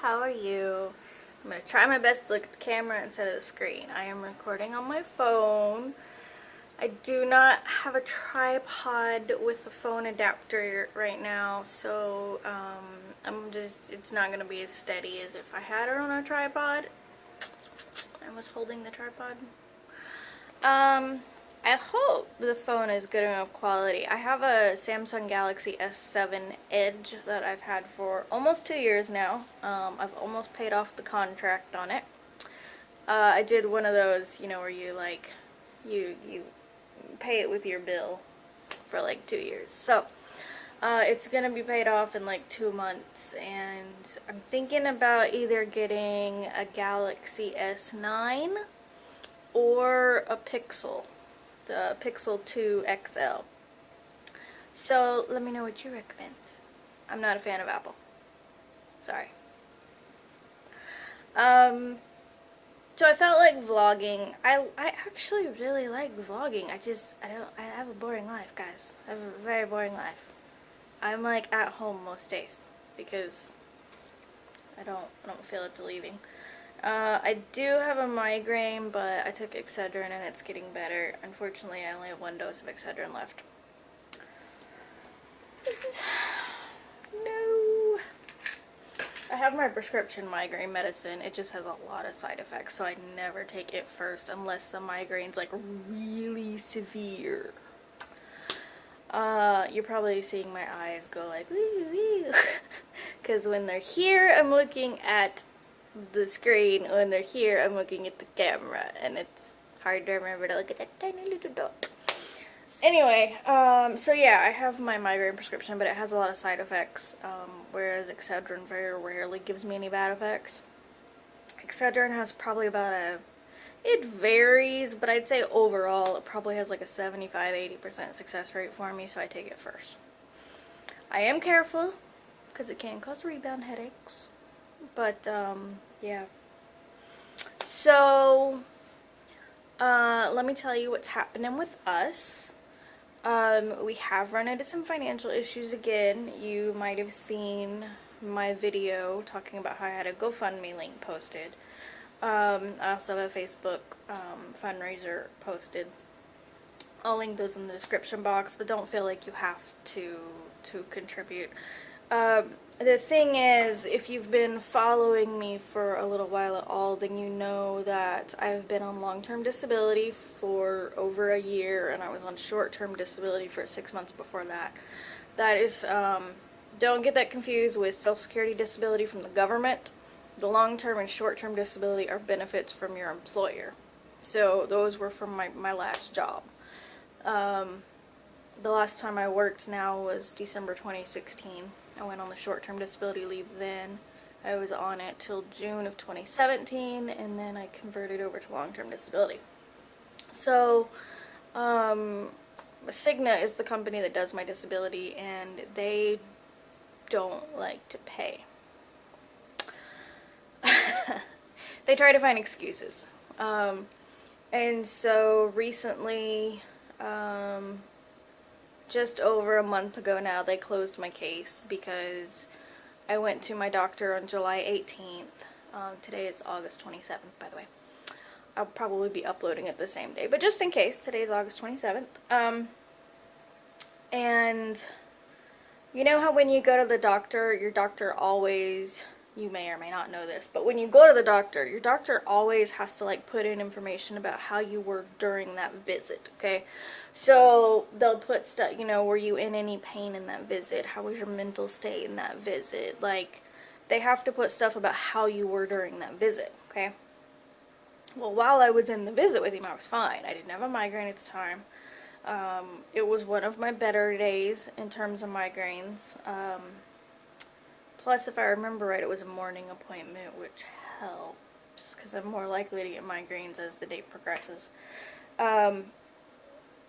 how are you? I'm going to try my best to look at the camera instead of the screen. I am recording on my phone. I do not have a tripod with a phone adapter right now, so it's not going to be as steady as if I had her on a tripod. I was holding the tripod. I hope the phone is good enough quality. I have a Samsung Galaxy S7 Edge that I've had for almost 2 years now. I've almost paid off the contract on it. I did one of those, where you you pay it with your bill for like 2 years. So, it's gonna be paid off in like 2 months, and I'm thinking about either getting a Galaxy S9 or a Pixel, the Pixel 2 XL. So let me know what you recommend. I'm not a fan of Apple. Sorry. So I felt like vlogging. I actually really like vlogging. I have a boring life, guys. I have a very boring life. I'm like at home most days because I don't feel up to leaving. I do have a migraine, but I took Excedrin and it's getting better. Unfortunately, I only have 1 dose of Excedrin left. No. I have my prescription migraine medicine. It just has a lot of side effects, so I never take it first unless the migraine's like really severe. You're probably seeing my eyes go like wee wee, because when they're here, I'm looking at the screen. When they're here, I'm looking at the camera, and it's hard to remember to look at that tiny little dot. Anyway, so yeah, I have my migraine prescription, but it has a lot of side effects, whereas Excedrin very rarely gives me any bad effects. Excedrin has probably it varies, but I'd say overall it probably has like a 75-80% success rate for me, so I take it first. I am careful, because it can cause rebound headaches, but, yeah. So, let me tell you what's happening with us. We have run into some financial issues again. You might have seen my video talking about how I had a GoFundMe link posted. I also have a Facebook fundraiser posted. I'll link those in the description box, but don't feel like you have to contribute. The thing is, if you've been following me for a little while at all, then you know that I've been on long-term disability for over a year, and I was on short-term disability for 6 months before that. That is, don't get that confused with Social Security disability from the government. The long-term and short-term disability are benefits from your employer. So those were from my last job. The last time I worked now was December 2016. I went on the short-term disability leave then. I was on it till June of 2017, and then I converted over to long-term disability. So, Cigna is the company that does my disability, and they don't like to pay. They try to find excuses. And so recently, just over a month ago now, they closed my case because I went to my doctor on July 18th. Today is August 27th, by the way. I'll probably be uploading it the same day, but just in case, today is August 27th. And you know how when you go to the doctor, your doctor always, you may or may not know this, but when you go to the doctor, your doctor always has to like put in information about how you were during that visit, okay? So they'll put stuff, were you in any pain in that visit? How was your mental state in that visit? Like, they have to put stuff about how you were during that visit, okay? Well, while I was in the visit with him, I was fine. I didn't have a migraine at the time. It was one of my better days in terms of migraines. Plus, if I remember right, it was a morning appointment, which helps, because I'm more likely to get migraines as the day progresses.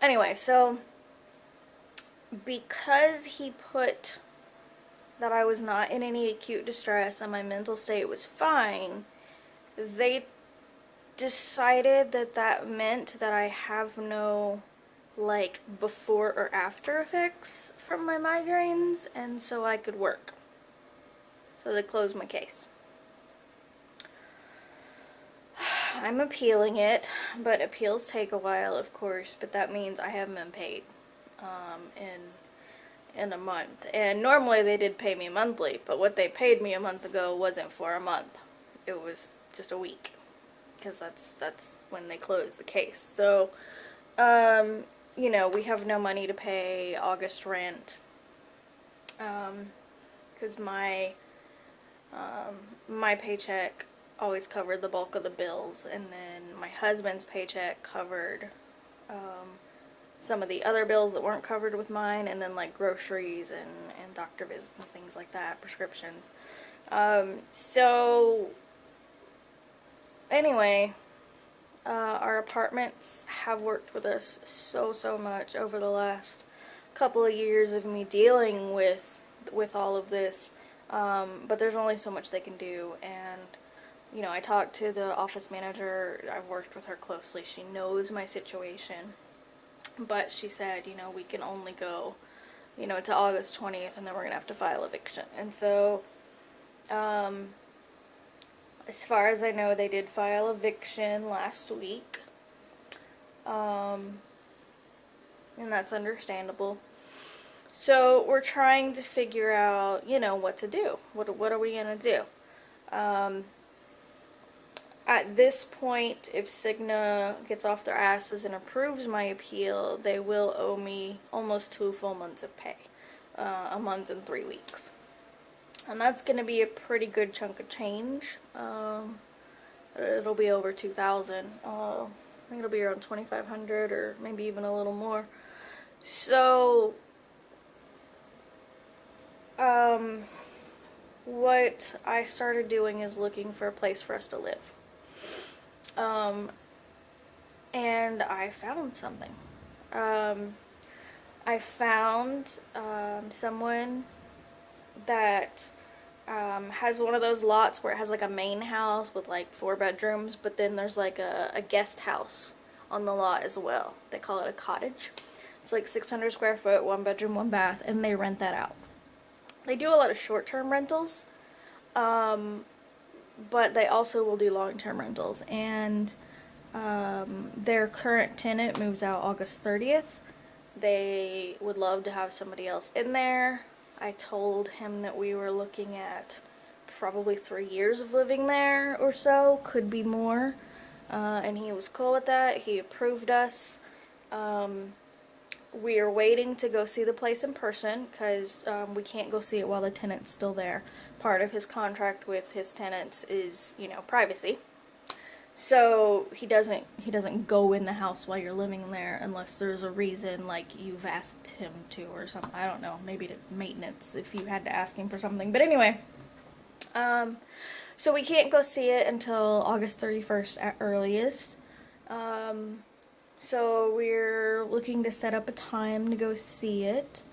Anyway, so, because he put that I was not in any acute distress and my mental state was fine, they decided that that meant that I have no, like, before or after effects from my migraines, and so I could work. So they closed my case. I'm appealing it, but appeals take a while, of course, but that means I haven't been paid in a month. And normally they did pay me monthly, but what they paid me a month ago wasn't for a month. It was just a week, because that's when they closed the case. So, you know, we have no money to pay August rent, because my paycheck always covered the bulk of the bills, and then my husband's paycheck covered some of the other bills that weren't covered with mine, and then like groceries and doctor visits and things like that, prescriptions. So anyway, our apartments have worked with us so much over the last couple of years of me dealing with all of this, but there's only so much they can do. And you know, I talked to the office manager. I've worked with her closely. She knows my situation, but she said, you know, we can only go, you know, to August 20th, and then we're gonna have to file eviction. And so as far as I know, they did file eviction last week, and that's understandable. So we're trying to figure out, you know, what to do. What are we gonna do? At this point, if Cigna gets off their asses and approves my appeal, they will owe me almost 2 full months of pay, a month and 3 weeks. And that's going to be a pretty good chunk of change. It'll be over $2,000. I think it'll be around $2,500 or maybe even a little more. So, what I started doing is looking for a place for us to live. And I found something. I found someone that has one of those lots where it has like a main house with like 4 bedrooms, but then there's like a guest house on the lot as well. They call it a cottage. It's like 600 square foot, 1 bedroom, 1 bath, and they rent that out. They do a lot of short-term rentals, but they also will do long-term rentals. And their current tenant moves out August 30th. They would love to have somebody else in there. I told him that we were looking at probably 3 years of living there or so, could be more, and he was cool with that. He approved us. We are waiting to go see the place in person, because we can't go see it while the tenant's still there. Part of his contract with his tenants is, you know, privacy. So he doesn't go in the house while you're living there unless there's a reason, like you've asked him to or something. I don't know, maybe to maintenance if you had to ask him for something. But anyway, so we can't go see it until August 31st at earliest. So we're looking to set up a time to go see it.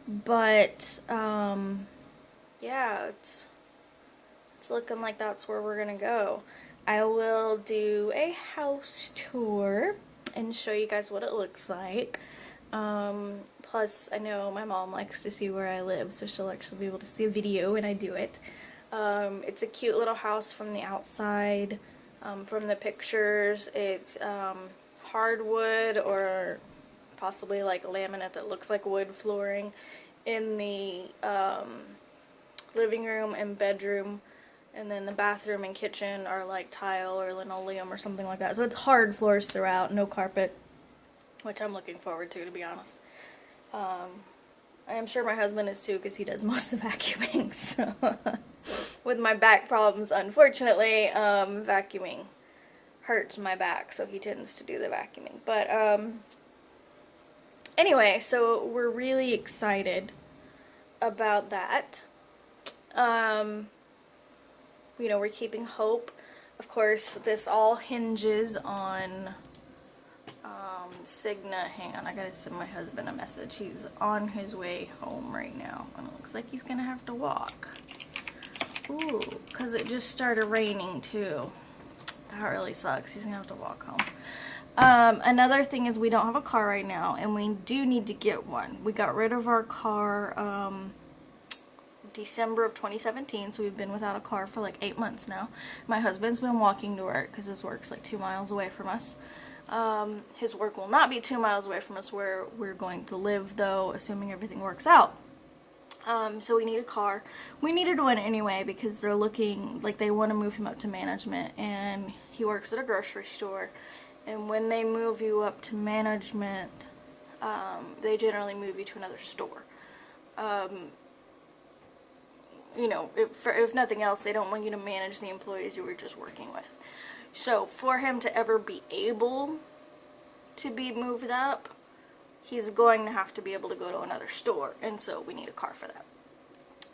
But yeah, it's looking like that's where we're gonna go. I will do a house tour and show you guys what it looks like. Plus, I know my mom likes to see where I live, so she'll actually be able to see a video when I do it. It's a cute little house from the outside. From the pictures, it's hardwood or possibly like laminate that looks like wood flooring in the living room and bedroom. And then the bathroom and kitchen are like tile or linoleum or something like that. So it's hard floors throughout, no carpet, which I'm looking forward to be honest. I am sure my husband is too, because he does most of the vacuuming. So with my back problems, unfortunately, vacuuming hurts my back, so he tends to do the vacuuming. But anyway, so we're really excited about that. You know, we're keeping hope. Of course, this all hinges on Cigna. Hang on, I gotta send my husband a message. He's on his way home right now, and it looks like he's gonna have to walk. Ooh, because it just started raining too. That really sucks. He's gonna have to walk home. Another thing is we don't have a car right now, and we do need to get one. We got rid of our car December of 2017, so we've been without a car for like 8 months now. My husband's been walking to work because his work's like 2 miles away from us. His work will not be 2 miles away from us where we're going to live, though, assuming everything works out. So we need a car. We needed one anyway because they're looking like they want to move him up to management, and he works at a grocery store. And when they move you up to management, they generally move you to another store. You know, if nothing else, they don't want you to manage the employees you were just working with. So for him to ever be able to be moved up, he's going to have to be able to go to another store, and so we need a car for that.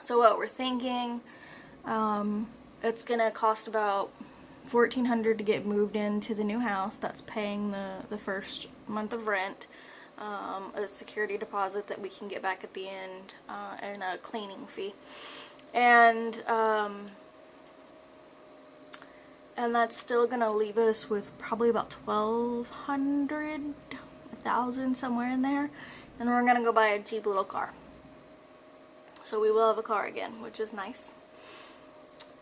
So what we're thinking, it's gonna cost about $1,400 to get moved into the new house. That's paying the first month of rent, a security deposit that we can get back at the end, and a cleaning fee. And that's still gonna leave us with probably about $1,200, $1,000, somewhere in there. And we're gonna go buy a cheap little car. So we will have a car again, which is nice.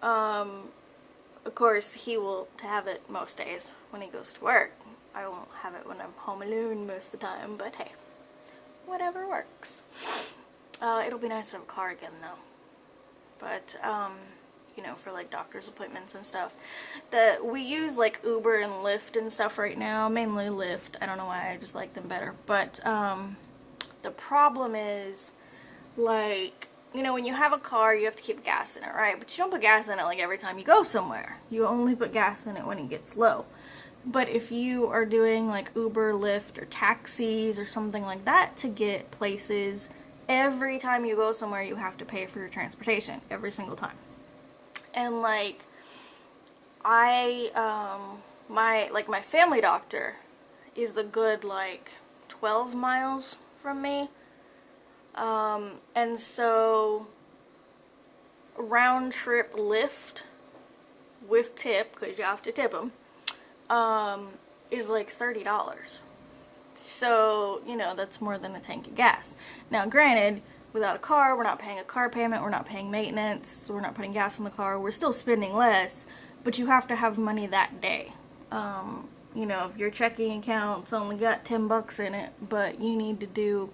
Of course, he will have it most days when he goes to work. I won't have it when I'm home alone most of the time, but hey, whatever works. It'll be nice to have a car again, though. But, you know, for like doctor's appointments and stuff. We use like Uber and Lyft and stuff right now, mainly Lyft. I don't know why, I just like them better. But the problem is, like, you know, when you have a car, you have to keep gas in it, right? But you don't put gas in it like every time you go somewhere. You only put gas in it when it gets low. But if you are doing like Uber, Lyft, or taxis or something like that to get places, every time you go somewhere you have to pay for your transportation, every single time. And like, my family doctor is a good like 12 miles from me. And so round trip Lyft with tip, because you have to tip them, is like $30. So, you know, that's more than a tank of gas. Now, granted, without a car, we're not paying a car payment, we're not paying maintenance, so we're not putting gas in the car, we're still spending less, but you have to have money that day. You know, if your checking account's only got $10 in it, but you need to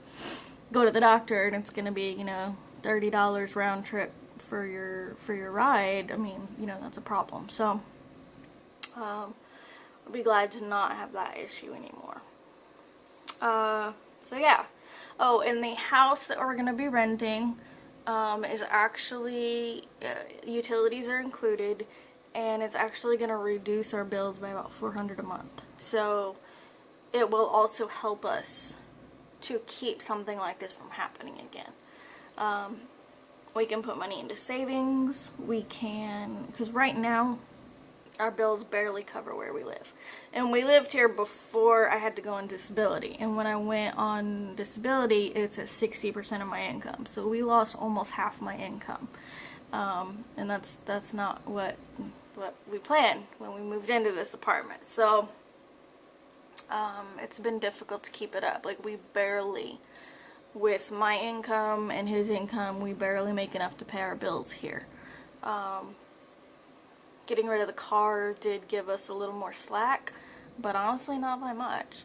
go to the doctor and it's gonna be, you know, $30 round trip for your ride, I mean, you know, that's a problem. So, I'll be glad to not have that issue anymore. So yeah. Oh, and the house that we're going to be renting is actually, utilities are included, and it's actually going to reduce our bills by about $400 a month. So it will also help us to keep something like this from happening again. We can put money into savings, we can, because right now our bills barely cover where we live. And we lived here before I had to go on disability. And when I went on disability, it's at 60% of my income. So we lost almost half my income. And that's not what we planned when we moved into this apartment. So it's been difficult to keep it up. Like, we barely, with my income and his income, we barely make enough to pay our bills here. Getting rid of the car did give us a little more slack, but honestly not by much.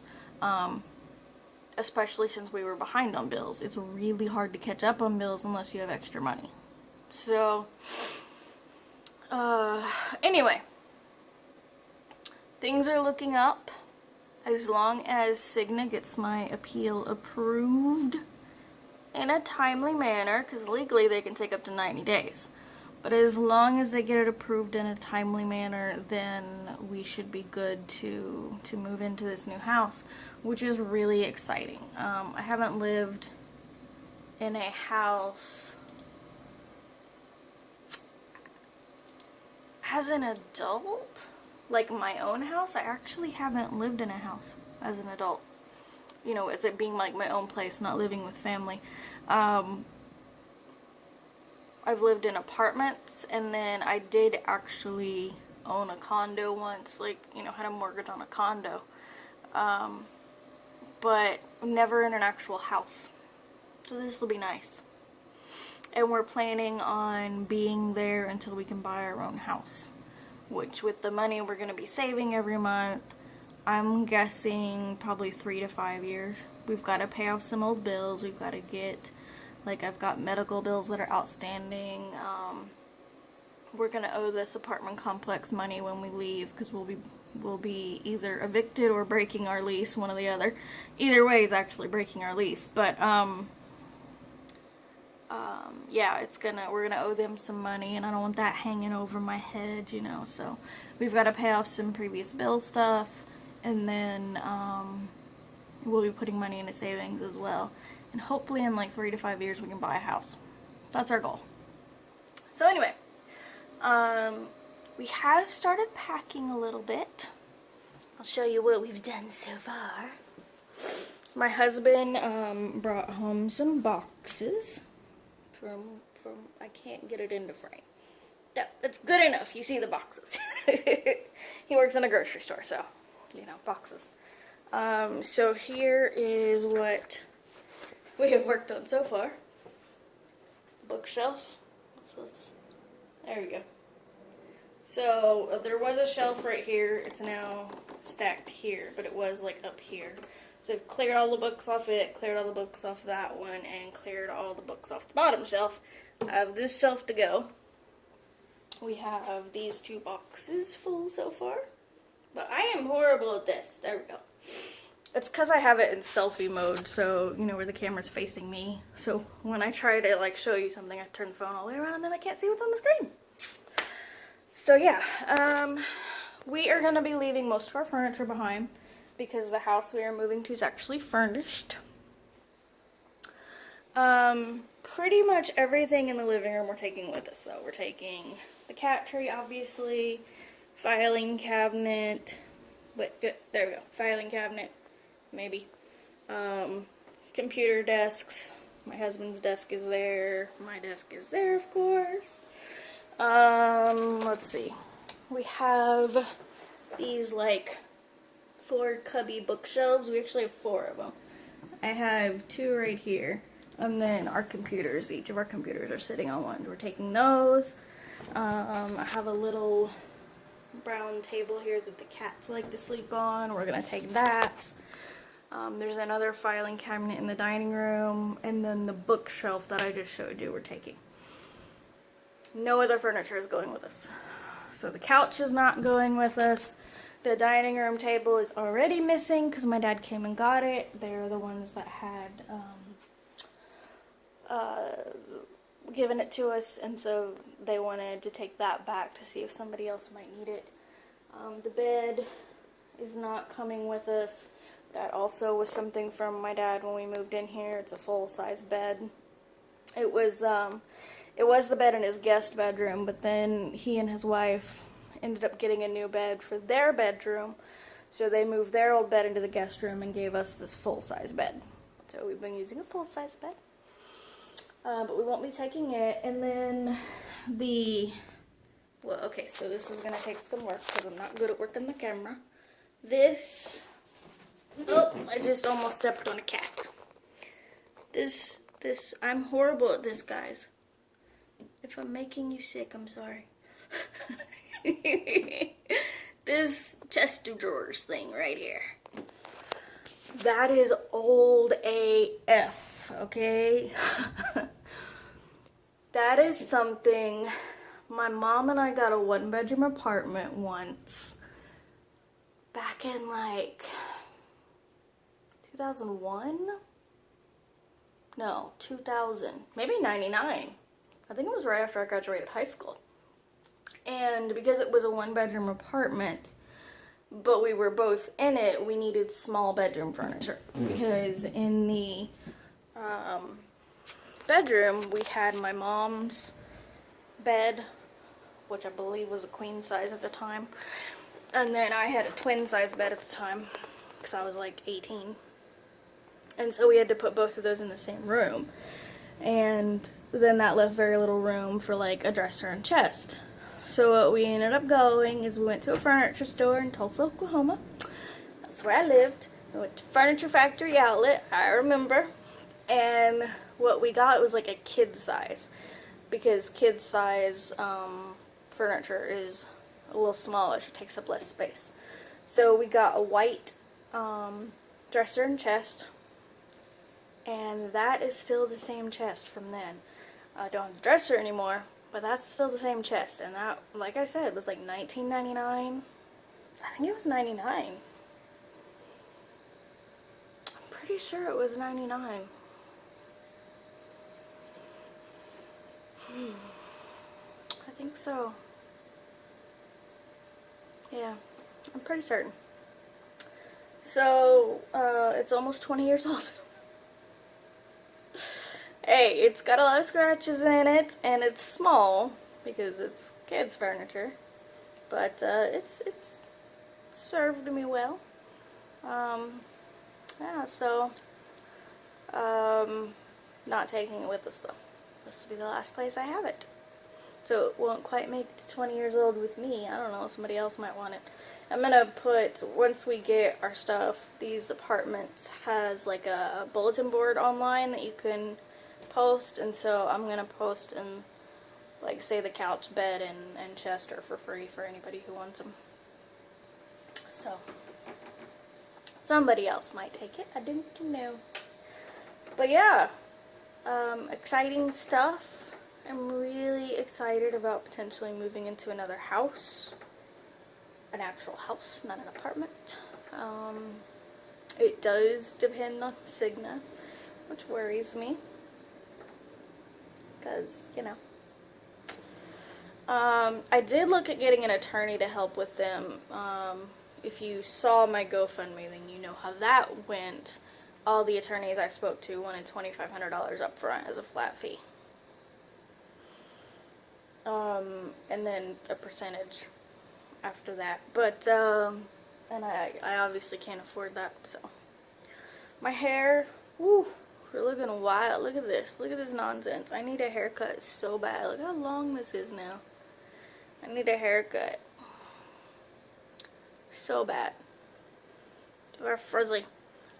Especially since we were behind on bills. It's really hard to catch up on bills unless you have extra money. So, anyway, things are looking up as long as Cigna gets my appeal approved in a timely manner, because legally they can take up to 90 days. But as long as they get it approved in a timely manner, then we should be good to move into this new house, which is really exciting. I haven't lived in a house as an adult, like my own house. I actually haven't lived in a house as an adult. You know, it's it being like my own place, not living with family. I've lived in apartments, and then I did actually own a condo once, like, you know, had a mortgage on a condo, but never in an actual house. So this will be nice. And we're planning on being there until we can buy our own house. Which, with the money we're going to be saving every month, I'm guessing probably 3 to 5 years. We've got to pay off some old bills. We've got to get, like, I've got medical bills that are outstanding. We're going to owe this apartment complex money when we leave because we'll be either evicted or breaking our lease, one or the other. Either way is actually breaking our lease. But, yeah, we're gonna owe them some money, and I don't want that hanging over my head, you know, so we've got to pay off some previous bill stuff, and then, we'll be putting money into savings as well, and hopefully in like 3 to 5 years we can buy a house. That's our goal. So anyway, we have started packing a little bit. I'll show you what we've done so far. My husband, brought home some boxes. From I can't get it into frame. That's good enough. You see the boxes. He works in a grocery store, so, you know, boxes. So here is what we have worked on so far. Bookshelf. There we go. So there was a shelf right here. It's now stacked here, but it was like up here. So I've cleared all the books off it, cleared all the books off that one, and cleared all the books off the bottom shelf. I have this shelf to go. We have these 2 boxes full so far. But I am horrible at this. There we go. It's because I have it in selfie mode, so, you know, where the camera's facing me. So when I try to, like, show you something, I turn the phone all the way around, and then I can't see what's on the screen. So yeah, we are going to be leaving most of our furniture behind, because the house we are moving to is actually furnished. Pretty much everything in the living room we're taking with us, though. We're taking the cat tree, obviously, filing cabinet, there we go, filing cabinet, maybe, computer desks. My husband's desk is there, my desk is there, of course. Let's see, we have these, like, 4 cubby bookshelves. We actually have 4 of them. I have 2 right here, and then our computers. Each of our computers are sitting on one. We're taking those. I have a little brown table here that the cats like to sleep on. We're gonna take that. There's another filing cabinet in the dining room, and then the bookshelf that I just showed you we're taking. No other furniture is going with us. So the couch is not going with us. The dining room table is already missing because my dad came and got it. They're the ones that had given it to us, and so they wanted to take that back to see if somebody else might need it. The bed is not coming with us. That also was something from my dad when we moved in here. It's a full-size bed. It was the bed in his guest bedroom, but then he and his wife ended up getting a new bed for their bedroom, so they moved their old bed into the guest room and gave us this full-size bed. So we've been using a full-size bed, but we won't be taking it. And then well, okay, so this is going to take some work because I'm not good at working the camera. Oh, I just almost stepped on a cat. I'm horrible at this, guys. If I'm making you sick, I'm sorry. This chest of drawers thing right here. That is old AF, okay? That is something. My mom and I got a 1-bedroom apartment once. Back in like 2001? No, 2000. Maybe 99. I think it was right after I graduated high school. And because it was a 1-bedroom apartment, but we were both in it, we needed small bedroom furniture. Because in the bedroom, we had my mom's bed, which I believe was a queen size at the time. And then I had a twin size bed at the time, because I was like 18. And so we had to put both of those in the same room. And then that left very little room for like a dresser and chest. So what we ended up going is we went to a furniture store in Tulsa, Oklahoma. That's where I lived. We went to Furniture Factory Outlet, I remember. And what we got was like a kid size, because kid size furniture is a little smaller, it takes up less space. So we got a white dresser and chest, and that is still the same chest from then. I don't have the dresser anymore, but that's still the same chest, and that, like I said, was like $19.99. I think it was $99. I'm pretty sure it was $99. I think so. Yeah, I'm pretty certain. So, it's almost 20 years old. Hey, it's got a lot of scratches in it, and it's small, because it's kids' furniture. But, it's served me well. Yeah, so, not taking it with us, though. This will be the last place I have it. So it won't quite make it to 20 years old with me. I don't know, somebody else might want it. I'm gonna put, once we get our stuff, these apartments has like a bulletin board online that you can post, and so I'm gonna post in, like, say the couch, bed, and chest are for free for anybody who wants them. So, somebody else might take it, I don't know. But yeah, exciting stuff. I'm really excited about potentially moving into another house. An actual house, not an apartment. It does depend on Cigna, which worries me. Because, you know. I did look at getting an attorney to help with them. If you saw my GoFundMe, then you know how that went. All the attorneys I spoke to wanted $2,500 up front as a flat fee. And then a percentage after that. But, and I obviously can't afford that, so. My hair, woo, we're looking wild. Look at this. Look at this nonsense. I need a haircut so bad. Look how long this is now. I need a haircut. So bad. They're frizzy.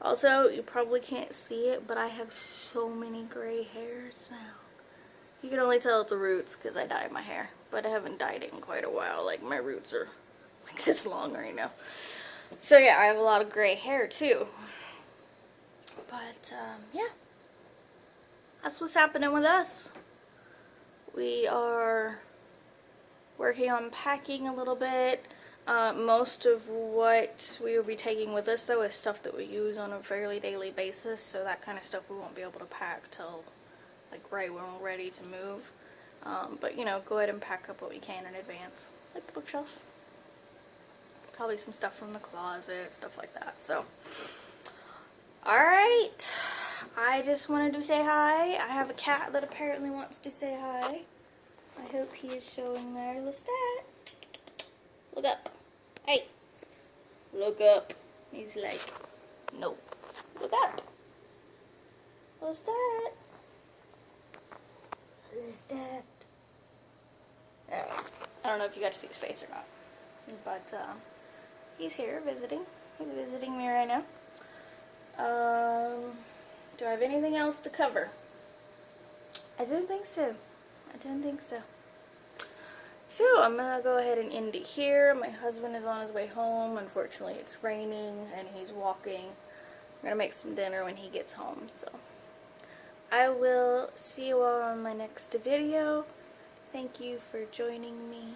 Also, you probably can't see it, but I have so many gray hairs now. You can only tell at the roots because I dyed my hair, but I haven't dyed it in quite a while. Like, my roots are like this long right now. So yeah, I have a lot of gray hair too. But yeah, that's what's happening with us. We are working on packing a little bit. Most of what we will be taking with us, though, is stuff that we use on a fairly daily basis, so that kind of stuff we won't be able to pack till like right when we're ready to move. But you know, go ahead and pack up what we can in advance, like the bookshelf, probably some stuff from the closet, stuff like that. So alright, I just wanted to say hi. I have a cat that apparently wants to say hi. I hope he is showing there. Lestat, look up. Hey, look up. He's like, no, look up. Lestat. Lestat. I don't know if you got to see his face or not, but he's here visiting. He's visiting me right now. Do I have anything else to cover? I don't think so. I don't think so. So I'm gonna go ahead and end it here. My husband is on his way home. Unfortunately, it's raining and he's walking. I'm gonna make some dinner when he gets home. So I will see you all on my next video. Thank you for joining me.